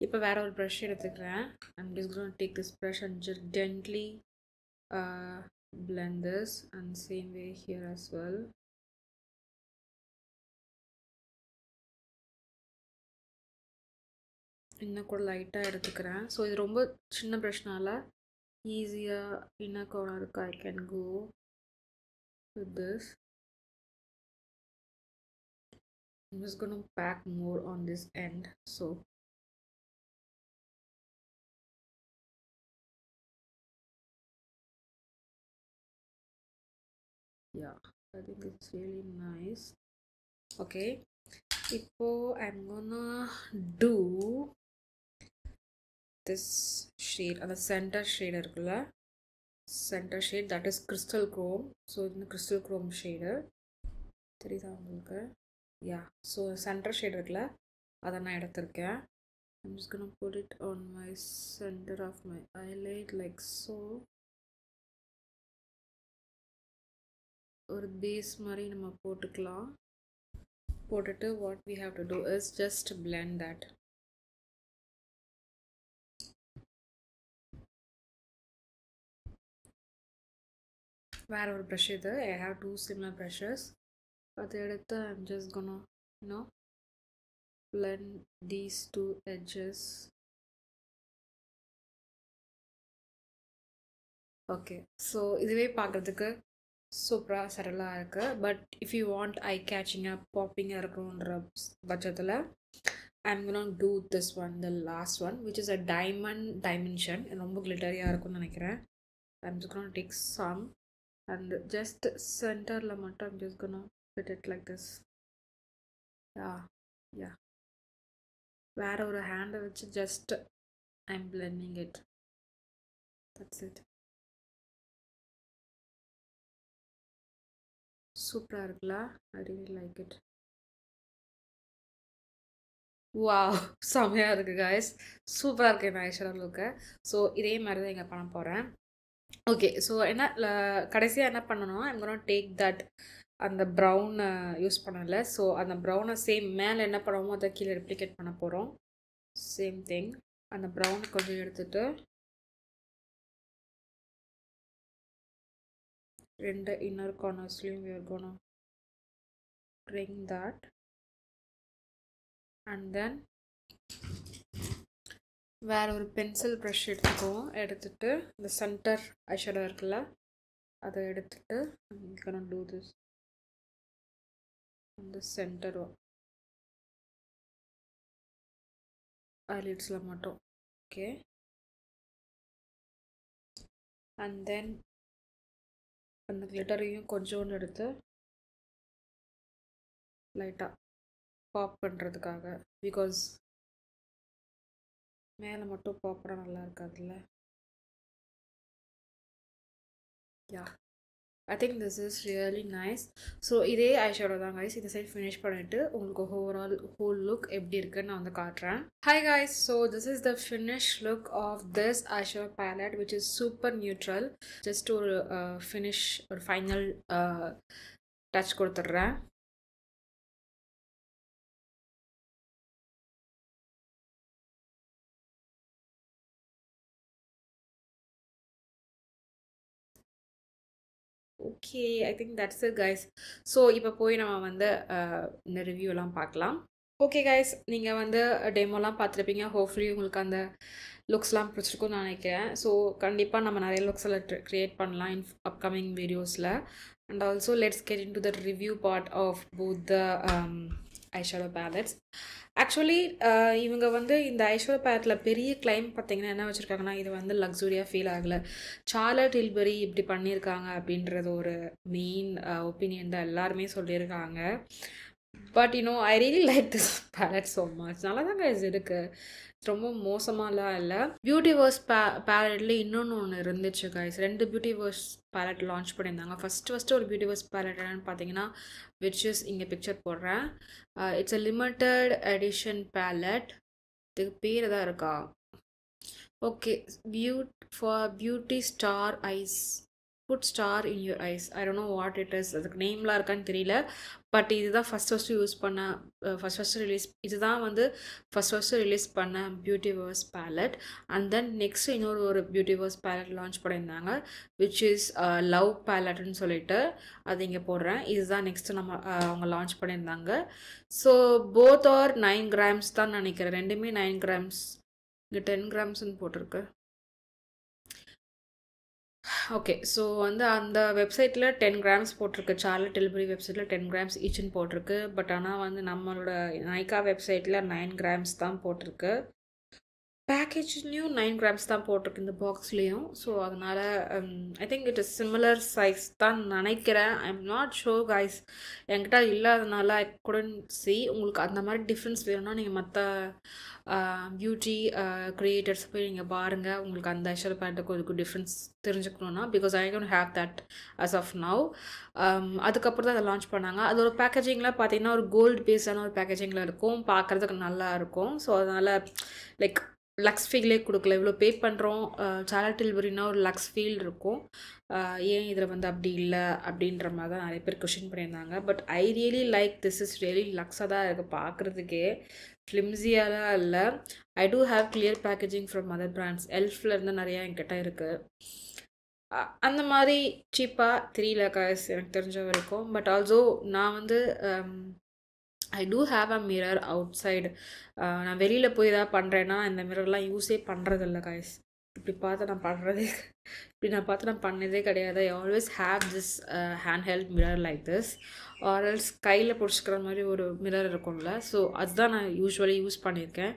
இப்போ வேறு ஒரு ப்ரஷ் எடுத்துக்கிறேன். I'm just going to take this brush and just gently blend this, and same way here as well. இன்னும் கூட லைட்டாக எடுத்துக்கிறேன். ஸோ இது ரொம்ப சின்ன ப்ரஷ்னால ஈஸியாக inner கார்னருக்கு I can go with this. I'm just going to pack more on this end. So yeah, I think it's really nice. Okay, இப்போ I'm gonna do this shade, அந்த center shade இருக்குல்ல, center shade, that is crystal chrome. So இந்த crystal chrome shade தெரியுதா உங்களுக்கு? Yeah, so center shade இருக்குல்ல, அதை நான் எடுத்திருக்கேன். I'm just gonna put it on my center of my eyelid like so. ஒரு பேஸ் மாதிரி நம்ம போட்டுக்கலாம். போட்டுட்டு what we have to do is just blend that. வேற ஒரு ப்ரஷ் இது. I have two similar brushes. அதை எடுத்து I'm just gonna blend these two edges. Okay, so இதுவே பார்க்குறதுக்கு சூப்பராக சரலாக இருக்குது. But if you want eye கேச்சிங்காக பாப்பிங்காக இருக்கணுன்ற பட்சத்தில் I'm gonna do this one, the last one, which is a diamond dimension. ரொம்ப கிளிட்டரியாக இருக்கும்னு நினைக்கிறேன். I'm just gonna take some and just centerல மட்டும் I'm just gonna put it like this. Yeah, வேற ஒரு ஹேண்டை வச்சு just I'm blending it. That's it. சூப்பராக இருக்குல்ல? I really like it. Wow, செம்மையாக இருக்குது guys. சூப்பராக இருக்குது இந்த ஐஷேடோ லுக்கு. ஸோ இதே மாதிரி தான் இங்கே பண்ண போகிறேன். ஓகே, ஸோ என்ன கடைசியாக என்ன பண்ணணும், I'm gonna take that அந்த ப்ரௌன் யூஸ் பண்ணல. ஸோ அந்த ப்ரௌனை சேம் மேலே என்ன பண்ணுவோமோ அதை கீழே ரெப்ளிகேட் பண்ண போகிறோம். சேம் திங், அந்த ப்ரௌன் கொஞ்சம் எடுத்துகிட்டு ரெண்டு inner கார்னர்ஸ்லையும் we are gonna bring that, and then வேற ஒரு பென்சில் ப்ரஷ் எடுத்துட்டு இந்த சென்டர் ஐஷேடோ இருக்குல்ல, அதை எடுத்துட்டு I'm gonna do this on the center eyelidsல மட்டும். ஓகே, and then அந்த கிளிட்டரையும் கொஞ்சோண்டு எடுத்து லைட்டாக பாப் பண்ணுறதுக்காக, பிகாஸ் மேலே மட்டும் பாப்படா நல்லா இருக்காதுல்ல. Yeah, I think this is really nice. So இதே ஐஷேடோ தான் கைஸ். இந்த சைட் ஃபினிஷ் பண்ணிவிட்டு உங்களுக்கு ஓவரால் ஹோல் லுக் எப்படி இருக்குன்னு நான் வந்து காட்டுறேன். Hi guys, so this is the finish look of this eyeshadow palette which is super neutral. Just ஒரு ஃபினிஷ், ஒரு ஃபைனல் டச் கொடுத்துட்றேன். Okay, I think that's it guys. So இப்போ போய் நம்ம வந்து இந்த ரிவ்யூலாம் பார்க்கலாம். ஓகே கைஸ், நீங்கள் வந்து டெமோலாம் பார்த்துருப்பீங்க. ஹோப்ஃபுல்லி உங்களுக்கு அந்த லுக்ஸ்லாம் பிடிச்சிருக்குன்னு நினைக்கிறேன். ஸோ கண்டிப்பாக நம்ம நிறைய லுக்ஸ் எல்லாம் க்ரியேட் பண்ணலாம் இன் அப்கமிங் வீடியோஸில். And also let's get into the review part of both the eyeshadow palettes. Actually இவங்க வந்து இந்த ஐஷேடோ பேலட்டில் பெரிய கிளைம் பார்த்தீங்கன்னா என்ன வச்சுருக்காங்கன்னா, இது வந்து லக்ஸூரியாக ஃபீல் ஆகலை, சார்லட் டில்பரி இப்படி பண்ணியிருக்காங்க அப்படின்றது ஒரு மெயின் ஒப்பீனியன் தான் எல்லாருமே சொல்லியிருக்காங்க. But I really like this palette so much. நல்லா தான் கைஸ் இருக்குது, ரொம்ப மோசமாலாம் இல்லை. பியூட்டிவர்ஸ் பேலட்ல இன்னொன்று ஒன்று இருந்துச்சு கைஸ். 2 பியூட்டிவர்ஸ் பேலட் லான்ச் பண்ணியிருந்தாங்க. ஃபஸ்ட்டு ஒரு பியூட்டிவர்ஸ் பேலட் என்னென்னு பார்த்தீங்கன்னா, விச் இஸ் இங்கே பிக்சர் போடுறேன். It's a limited edition palette. இதுக்கு பேர் தான் இருக்கா? Okay, beauty star eyes, put star in your eyes. I don't know what it is, அதுக்கு நேம்லாம் இருக்கான்னு தெரியல. பட் இதுதான் ஃபஸ்ட்டு யூஸ் பண்ண ஃபஸ்ட்டு ரிலீஸ், இதுதான் வந்து ஃபஸ்ட்டு ரிலீஸ் பண்ண Beautiverse palette. And then next இன்னொரு பியூட்டிவர்ஸ் பேலட் லான்ச் பண்ணியிருந்தாங்க, விச் இஸ் லவ் பேலட்னு சொல்லிட்டு, அது இங்கே போடுறேன். இதுதான் நெக்ஸ்ட்டு அவங்க லான்ச் பண்ணியிருந்தாங்க. ஸோ போத் ஆர் 9 grams தான் நினைக்கிறேன், ரெண்டுமே 9 grams. இங்கே 10 gramsன்னு போட்டிருக்கு. ஓகே, ஸோ வந்து அந்த வெப்சைட்டில் 10 grams போட்டிருக்கு, சார்லட் டில்பரி வெப்சைட்டில் 10 grams ஈச்சுன்னு போட்டிருக்கு. பட் ஆனால் வந்து நம்மளோட நைக்கா வெப்சைட்டில் 9 grams தான் போட்டிருக்கு. பேக்கேஜ்லேயும் 9 grams தான் போட்டிருக்கு இந்த பாக்ஸ்லேயும். ஸோ அதனால் I think it is similar size தான் நினைக்கிறேன். I am not sure guys, என்கிட்ட இல்லாதனால ஐ குடன்ட் see. உங்களுக்கு அந்த மாதிரி டிஃப்ரென்ஸ் வேணும்னா நீங்கள் மற்ற பியூட்டி க்ரியேட்டர்ஸ் போய் நீங்கள் பாருங்கள், உங்களுக்கு அந்த ஐஷேடோ பேலட்டுக்கு இதுக்கு டிஃப்ரென்ஸ் தெரிஞ்சுக்கணுன்னா. Because I don't have that as of now. அதுக்கப்புறம் தான் அதை லான்ச் பண்ணாங்க. அதோட பேக்கேஜிங்கில் பார்த்தீங்கன்னா ஒரு கோல்டு பேஸான ஒரு பேக்கேஜிங்கில் இருக்கும், பார்க்குறதுக்கு நல்லா இருக்கும். ஸோ அதனால் லைக் லக்ஸ் ஃபீலே கொடுக்கல. இவ்வளோ பே பண்ணுறோம், சார்லட் டில்பரினா ஒரு லக்ஸ் ஃபீல் இருக்கும், ஏன் இதில் வந்து அப்படி இல்லை அப்படின்ற மாதிரி தான் நிறைய பேர் கொஷின் பண்ணியிருந்தாங்க. But I really like this is really லக்ஸாக தான் இருக்குது பார்க்குறதுக்கே, ஃப்ளிம்ஸியாலாம் இல்லை. I do have clear packaging from other brands. எல்ஃபில் இருந்து நிறையா என்கிட்ட இருக்குது. அந்த மாதிரி சீப்பாக தெரியல காய்ஸ் எனக்கு தெரிஞ்ச வரைக்கும். பட் ஆல்சோ நான் வந்து I do have a mirror outside. நான் வெளியில் போய் ஏதாவது பண்ணுறேன்னா இந்த மிரர்லாம் யூஸே பண்ணுறதில்ல காய்ஸ். இப்படி பார்த்து நான் பண்ணதே கிடையாது. I always have this hand held mirror like this, or else கையில் பிடிச்சிக்கிற மாதிரி ஒரு மிரர் இருக்கும்ல. ஸோ அதுதான் நான் யூஸ்வலி யூஸ் பண்ணியிருக்கேன்.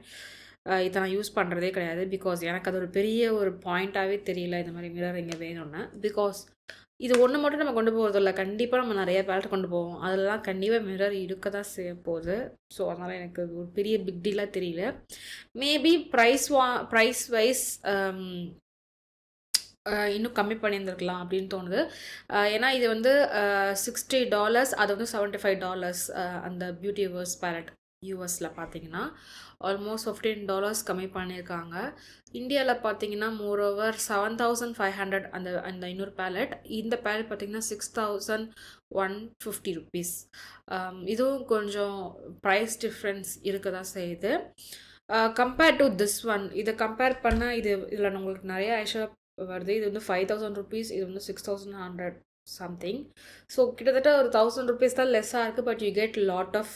இதை நான் யூஸ் பண்ணுறதே கிடையாது. பிகாஸ் எனக்கு அது ஒரு பெரிய ஒரு பாயிண்ட்டாகவே தெரியல இந்த மாதிரி மிரர் இங்கே வேணும்னு. பிகாஸ் இது ஒன்று மட்டும் நம்ம கொண்டு போகிறதில்ல, கண்டிப்பாக நம்ம நிறைய பேலட் கொண்டு போவோம், அதெல்லாம் கண்டிப்பாக மிரர் இருக்க தான் செய்ய போகுது. ஸோ அதனால் எனக்கு ஒரு பெரிய பிக் டீலாக தெரியல. மேபி ப்ரைஸ் வைஸ் இன்னும் கம்மி பண்ணியிருந்துருக்கலாம் அப்படின்னு தோணுது. ஏன்னா இது வந்து $60, அது வந்து $75 அந்த பியூட்டிவர்ஸ் பேலட் யூஎஸில் பார்த்தீங்கன்னா ஆல்மோஸ்ட் $15 கம்மி பண்ணியிருக்காங்க. இந்தியாவில் பார்த்தீங்கன்னா மோரோவர் 7,500 அந்த இன்னொரு பேலட். இந்த பேலட் பார்த்தீங்கன்னா 6,150 rupees. இதுவும் கொஞ்சம் ப்ரைஸ் டிஃப்ரென்ஸ் இருக்க தான் செய்யுது கம்பேர்ட் டு திஸ் ஒன். இதை கம்பேர் பண்ணால் இதில் உங்களுக்கு நிறைய ஐஷேடோ வருது. இது வந்து 5,000 rupees, இது வந்து 6,100 சம்திங். ஸோ கிட்டத்தட்ட ஒரு 1,000 rupees தான் லெஸ்ஸாக இருக்குது. But you get lot of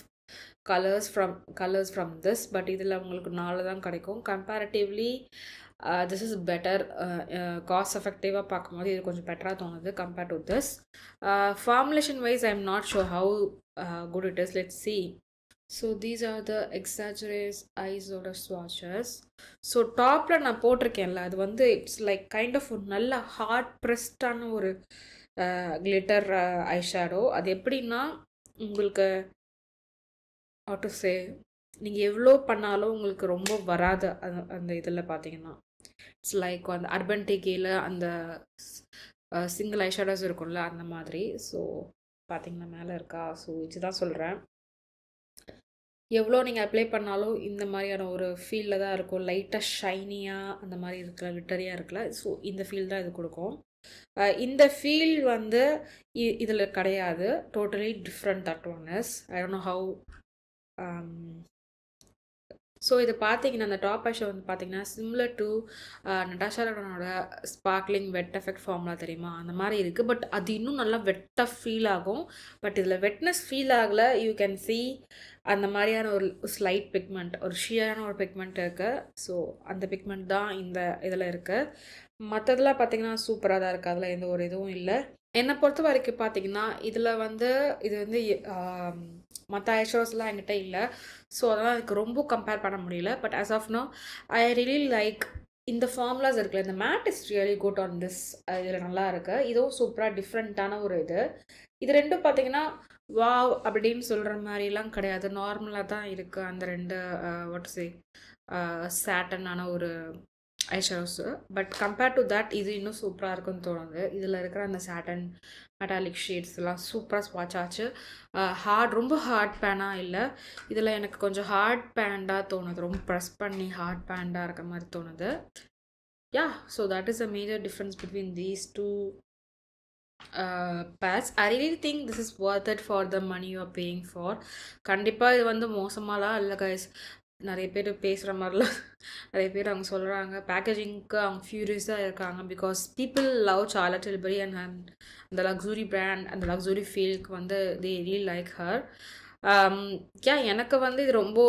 colours from this. But இதில் உங்களுக்கு 4 தான் கிடைக்கும். Comparatively this is better. Cost எஃபெக்டிவாக பார்க்கும்போது இது கொஞ்சம் பெட்டராக தோணுது compared to this. Formulation wise I am not sure how good it is. Let's see. So these are the எக்ஸாஜரேஸ் ஐஸோட ஸ்வாட்சஸ். So டாப்பில் நான் போட்டிருக்கேன்ல, அது வந்து இட்ஸ் லைக் கைண்ட் ஆஃப் ஒரு நல்ல ஹார்ட் ப்ரெஸ்டான ஒரு கிளிட்டர் ஐஷேடோ. அது எப்படின்னா உங்களுக்கு ஆட்டோசே நீங்கள் எவ்வளோ பண்ணாலும் உங்களுக்கு ரொம்ப வராது அந்த இதில் பார்த்தீங்கன்னா. இட்ஸ் லைக் அந்த அர்பன் டிகேயில் அந்த சிங்கிள் ஐஷேடோஸ் இருக்கும்ல அந்த மாதிரி. ஸோ பார்த்தீங்கன்னா மேலே இருக்கா. ஸோ இதுதான் சொல்கிறேன், எவ்வளோ நீங்கள் அப்ளை பண்ணாலும் இந்த மாதிரியான ஒரு ஃபீலில் தான் இருக்கும். லைட்டாக ஷைனியாக அந்த மாதிரி இருக்கல, லிட்டரியாக இருக்கல. ஸோ இந்த ஃபீல் தான் இது கொடுக்கும். இந்த ஃபீல் வந்து இதில் கிடையாது. Totally different that one is. I don't know how. So இது பார்த்தீங்கன்னா அந்த டாப் ஐஷோ வந்து பார்த்தீங்கன்னா சிம்லர் டு நட்டாஷா ராடனோட ஸ்பார்க்லிங் வெட் எஃபெக்ட் ஃபார்முலா தெரியுமா, அந்த மாதிரி இருக்குது. பட் அது இன்னும் நல்லா வெட்டாக ஃபீல் ஆகும். பட் இதில் வெட்னஸ் ஃபீல் ஆகலை. யூ கேன் see அந்த மாதிரியான ஒரு ஸ்லைட் பிக்மெண்ட், ஒரு ஷியரான ஒரு பிக்மெண்ட் இருக்குது. ஸோ அந்த பிக்மெண்ட் தான் இந்த இதில் இருக்குது. மற்றதெல்லாம் பார்த்தீங்கன்னா சூப்பராக தான் இருக்குது, அதில் எந்த ஒரு இதுவும் இல்லை. என்னை பொறுத்த வரைக்கும் பார்த்தீங்கன்னா இதில் வந்து இது வந்து மற்ற ஐஷோஸ்லாம் என்கிட்ட இல்லை. ஸோ அதெல்லாம் எனக்கு ரொம்ப கம்பேர் பண்ண முடியல. But as of now I really like இந்த ஃபார்முலாஸ் இருக்குல்ல, இந்த matte is really good on this. இதில் நல்லா இருக்கு. இதுவும் சூப்பராக டிஃப்ரெண்ட்டான ஒரு இது ரெண்டும் பார்த்தீங்கன்னா வாவ் அப்படின்னு சொல்கிற மாதிரிலாம் கிடையாது. நார்மலாக தான் இருக்குது அந்த ரெண்டு வாட் சே சேட்டனான ஒரு ஐஷேடோஸு. பட் கம்பேர்ட் டு தட் இது இன்னும் சூப்பராக இருக்குன்னு தோணுது. இதில் இருக்கிற அந்த சாட்டன் மெட்டாலிக் ஷேட்ஸ் எல்லாம் சூப்பராக ஸ்வாட்ச் ஆச்சு. ரொம்ப ஹார்ட் பேனாக இல்லை. இதில் எனக்கு கொஞ்சம் ஹார்ட் பேண்டாக தோணுது. ரொம்ப ப்ரெஸ் பண்ணி ஹார்ட் பேண்டாக இருக்க மாதிரி தோணுது. Yeah, so that is a major difference between these two pads. I really think this is worth it for the money you are paying for. கண்டிப்பாக இது வந்து மோசமாலாம் இல்லை கைஸ். நிறைய பேர் பேசுகிற மாதிரிலாம் நிறைய பேர் அவங்க சொல்கிறாங்க. பேக்கேஜிங்க்கு அவங்க ஃபியூரியஸாக இருக்காங்க. பிகாஸ் பீப்புள் லவ் சார்லட் டில்பரி அண்ட் அந்த லக்ஸுரி பிராண்ட், அந்த லக்ஸுரி ஃபீல்க்கு வந்து தே ரியலி லைக் ஹர். எனக்கு வந்து இது ரொம்ப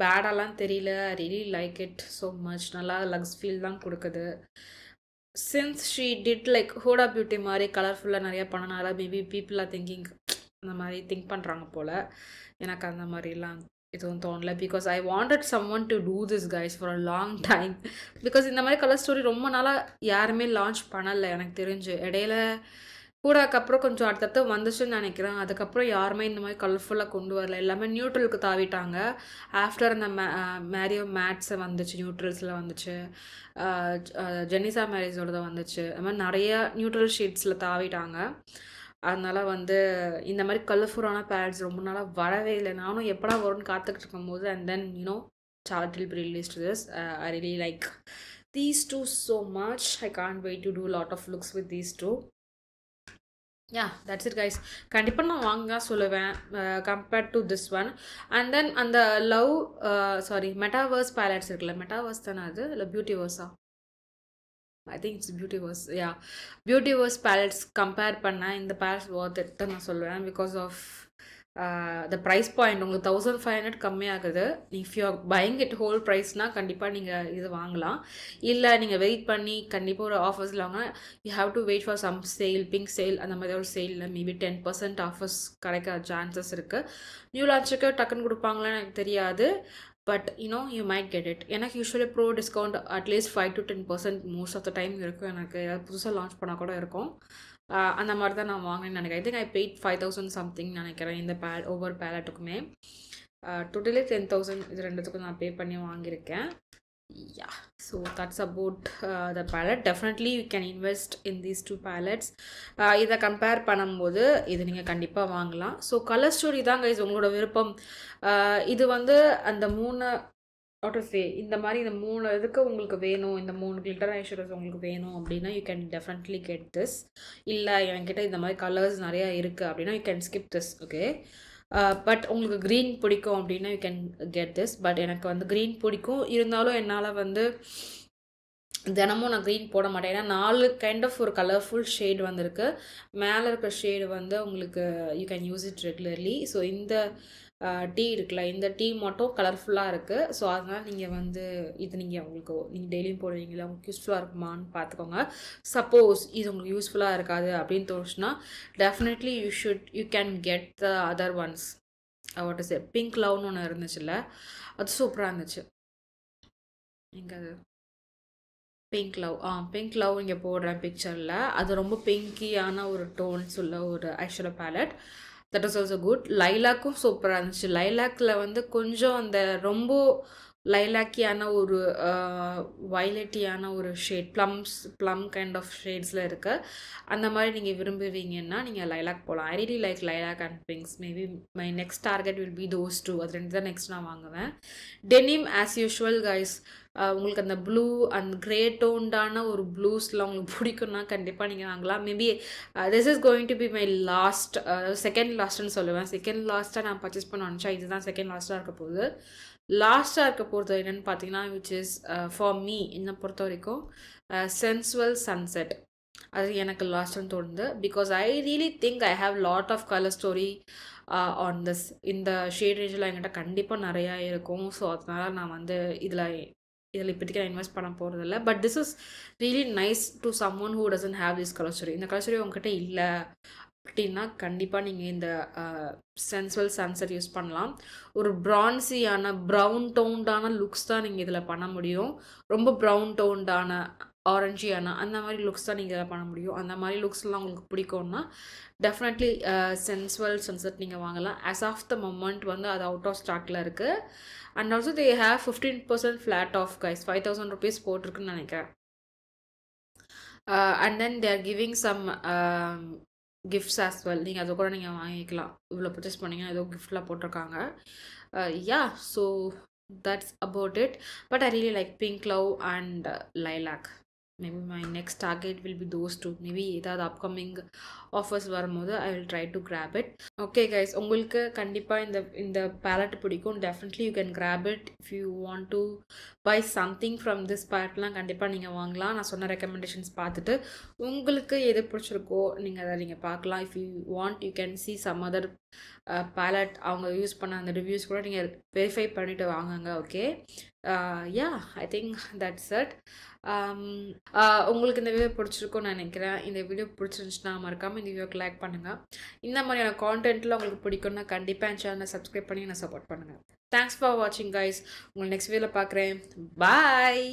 பேடாலாம் தெரியல. ஐ really like it so much. நல்லா லக்ஸ் ஃபீல் தான் கொடுக்குது. Since she did like Hooda beauty மாதிரி கலர்ஃபுல்லாக நிறையா பண்ணனால மேபி பீப்புள் ஆர் திங்கிங் அந்த மாதிரி திங்க் பண்ணுறாங்க போல். எனக்கு அந்த மாதிரிலாம் எதுவும் தோணல. Because I wanted someone to do this guys for a long time. Because இந்த மாதிரி கலர் ஸ்டோரி ரொம்ப நாளாக யாருமே லான்ச் பண்ணலை எனக்கு தெரிஞ்சு. இடையில கூடாக்கு அப்புறம் கொஞ்சம் அடுத்தடுத்து வந்துச்சுன்னு நினைக்கிறேன். அதுக்கப்புறம் யாருமே இந்த மாதிரி கலர்ஃபுல்லாக கொண்டு வரல. எல்லாமே நியூட்ரலுக்கு தாவிட்டாங்க. ஆஃப்டர் அந்த மேரியோ மேட்ஸை வந்துச்சு, நியூட்ரல்ஸில் வந்துச்சு, ஜெனிசா மேரேஜோட வந்துச்சு. அது மாதிரி நிறைய நியூட்ரல் ஷீட்ஸில் தாவிட்டாங்க. அதனால் வந்து இந்த மாதிரி கலர்ஃபுல்லான பேட்ஸ் ரொம்ப நாளாக வரவே இல்லை. நானும் எப்படா வரும்னு காத்துக்கிட்டு இருக்கும்போது and then Charlotte Tilbury released this. I really like these two so much. I can't wait to do a lot of looks with these two. Yeah, that's it guys. கண்டிப்பாக நான் வாங்க சொல்லுவேன் compared to this one. And then அந்த Metaverse palettes இருக்குல்ல, Metaverse தானே அது இல்லை பியூட்டிவர்ஸா? I think it's Beautyverse. யா, பியூட்டிவர்ஸ் பேலட்ஸ் கம்பேர் பண்ணால் இந்த பேலட்ஸ் ஒர்த் இட் தான் நான் சொல்லுவேன். Because of the price point உங்களுக்கு 1500 கம்மியாகுது. If you are buying it whole ப்ரைஸ்னால் கண்டிப்பாக நீங்கள் இது வாங்கலாம். இல்லை நீங்கள் வெயிட் பண்ணி கண்டிப்பாக ஒரு ஆஃபர்ஸில் வாங்க. You have to wait for some sale, pink sale அந்த மாதிரி ஒரு சேலில் மேபி 10% ஆஃபர்ஸ் கிடைக்க சான்சஸ் இருக்குது. நியூ லான்ச்சுக்கு டக்குன்னு கொடுப்பாங்களான்னு எனக்கு தெரியாது. But you might get it. எனக்கு usually pro discount at least 5 to 10% most of the time இருக்கும். எனக்கு ஏதாவது புதுசாக லான்ச் பண்ணால் கூட இருக்கும். அந்த மாதிரி தான் நான் வாங்கினேன்னு நினைக்கிறேன். I think I paid 5000 something நினைக்கிறேன் இந்த ஒவ்வொரு பேலட்டுக்குமே. டோட்டலி 10,000 இது ரெண்டுத்துக்கும் நான் பே பண்ணி வாங்கியிருக்கேன். Yeah, so that's about the palette. Definitely you can invest in these two palettes. இதை கம்பேர் பண்ணும்போது இது நீங்கள் கண்டிப்பாக வாங்கலாம். ஸோ கலர் ஸ்டோரி தாங்க இது உங்களோட விருப்பம். இது வந்து அந்த 3 இந்த மாதிரி இந்த 3 இதுக்கு உங்களுக்கு வேணும், இந்த 3 கிளிட்டர் ஐஷேடோஸ் உங்களுக்கு வேணும் அப்படின்னா you can definitely get this. இல்லை என்கிட்ட இந்த மாதிரி கலர்ஸ் நிறையா இருக்குது அப்படின்னா you can skip this. Okay, but உங்களுக்கு க்ரீன் பிடிக்கும் அப்படின்னா you can get this. But எனக்கு வந்து க்ரீன் பிடிக்கும், இருந்தாலும் என்னால் வந்து தினமும் நான் க்ரீன் போட மாட்டேன். ஏன்னா 4 கைண்ட் ஆஃப் ஒரு கலர்ஃபுல் ஷேட் வந்திருக்கு. மேலே இருக்கிற ஷேடு வந்து உங்களுக்கு you can use it regularly. So இந்த டீ இருக்குல்ல, இந்த டீ மட்டும் கலர்ஃபுல்லாக இருக்குது. ஸோ அதனால் நீங்கள் வந்து இது நீங்கள் டெய்லியும் போடுவீங்களா, உங்களுக்கு யூஸ்ஃபுல்லாக இருக்குமான்னு பார்த்துக்கோங்க. சப்போஸ் இது உங்களுக்கு யூஸ்ஃபுல்லாக இருக்காது அப்படின்னு தோணுச்சுன்னா definitely you can get the other ones. What is pink லவ்னு ஒன்று இருந்துச்சுல்ல, அது சூப்பராக இருந்துச்சு. எங்கே அது பிங்க் லவ் இங்கே போடுறேன் பிக்சரில். அது ரொம்ப பிங்கியான ஒரு டோன்ஸ் உள்ள ஒரு eyeshadow palette. That is also good. லைலாக்கும் சூப்பராக இருந்துச்சு. லைலாக்கில் வந்து கொஞ்சம் அந்த ரொம்ப லைலாக்கியான ஒரு வைலட்டியான ஒரு ஷேட், ப்ளம் கைண்ட் ஆஃப் ஷேட்ஸில் இருக்குது. அந்த மாதிரி நீங்கள் விரும்புவீங்கன்னா நீங்கள் லைலாக் போகலாம். I really like lilac and pinks. Maybe my next target will be those two. அது 2 தான் நெக்ஸ்ட் நான் வாங்குவேன். Denim as usual guys. உங்களுக்கு அந்த ப்ளூ அந்த க்ரே டோன்டான ஒரு ப்ளூஸ்லாம் உங்களுக்கு பிடிக்கும்னா கண்டிப்பாக நீங்கள் வாங்கலாம். Maybe this is going to be my last, second லாஸ்ட்டுன்னு சொல்லுவேன். செகண்ட் லாஸ்ட்டாக நான் பர்ச்சேஸ் பண்ண நினச்சா இதுதான் செகண்ட் லாஸ்ட்டாக இருக்க போகுது. லாஸ்ட்டாக இருக்க போகிறது என்னென்னு பார்த்தீங்கன்னா விச் இஸ் ஃபார் மீ என்னை பொறுத்த வரைக்கும் சென்சுவல் சன்செட். அது எனக்கு லாஸ்ட்டுன்னு தோணுது. Because I really think I have lot of colour story on this. இந்த ஷேட் ரேஞ்சில் என்கிட்ட கண்டிப்பாக நிறையா இருக்கும். ஸோ அதனால் நான் வந்து இதில் இதில் இப்போதைக்கு நான் இன்வெஸ்ட் பண்ண போகிறதில்ல. But this is really nice to someone who doesn't have this colour story. இந்த கலர் ஸ்டோரி உங்ககிட்ட இல்லை அப்படின்னா கண்டிப்பாக நீங்கள் இந்த சென்சுவல் சன்செட் யூஸ் பண்ணலாம். ஒரு ப்ரான்சியான ப்ரௌன் டோன்டான லுக்ஸ் தான் நீங்கள் இதில் பண்ண முடியும். ரொம்ப ப்ரௌன் டோன்டான ஆரஞ்சியான அந்த மாதிரி லுக்ஸ் தான் நீங்கள் இதில் பண்ண முடியும். அந்த மாதிரி லுக்ஸ்லாம் உங்களுக்கு பிடிக்கும்னா டெஃபினெட்லி சென்சுவல் சன்செட் நீங்கள் வாங்கலாம். ஆஸ் ஆஃப் த மொமெண்ட் வந்து அது அவுட் ஆஃப் ஸ்டாக்கில் இருக்குது. And also they have 15% flat off guys. 5000 rupees போட்டிருக்குன்னு நினைக்கிறேன். And then they are giving some gifts as well. நீங்கள் அதை கூட நீங்கள் வாங்கிக்கலாம். இவ்வளோ பர்ச்சேஸ் பண்ணிங்கன்னா ஏதோ கிஃப்ட்லாம் போட்டிருக்காங்க. Yeah so that's about it. But I really like Pink Love and Lilac. Maybe my next target will be those two. Maybe ஏதாவது upcoming offers வரும்போது I will try to grab it. Okay guys, உங்களுக்கு கண்டிப்பாக இந்த palette பிடிக்கும். Definitely you can grab it if you want to buy something from this palette. கண்டிப்பாக நீங்கள் வாங்கலாம். நான் சொன்ன ரெக்கமெண்டேஷன்ஸ் பார்த்துட்டு உங்களுக்கு எது பிடிச்சிருக்கோ நீங்கள் அதை நீங்கள் பார்க்கலாம். If you want you can see some other palette அவங்க யூஸ் பண்ண அந்த ரிவ்யூஸ் கூட நீங்கள் வெரிஃபை பண்ணிவிட்டு வாங்குங்க. Okay yeah I think that's it. உங்களுக்கு இந்த வீடியோ பிடிச்சிருக்கும்னு நினைக்கிறேன். இந்த வீடியோ பிடிச்சிருந்துச்சுன்னா மறக்காமல் இந்த வீடியோக்கு லைக் பண்ணுங்கள். இந்த மாதிரியான கான்டென்ட்டில் உங்களுக்கு பிடிக்கும்னா கண்டிப்பாக என் சேனலை சப்ஸ்கிரைப் பண்ணி என்னை சப்போர்ட் பண்ணுங்கள். தேங்க்ஸ் ஃபார் வாட்சிங் கைஸ். உங்களை நெக்ஸ்ட் வீடியோவில் பார்க்குறேன். பாய்.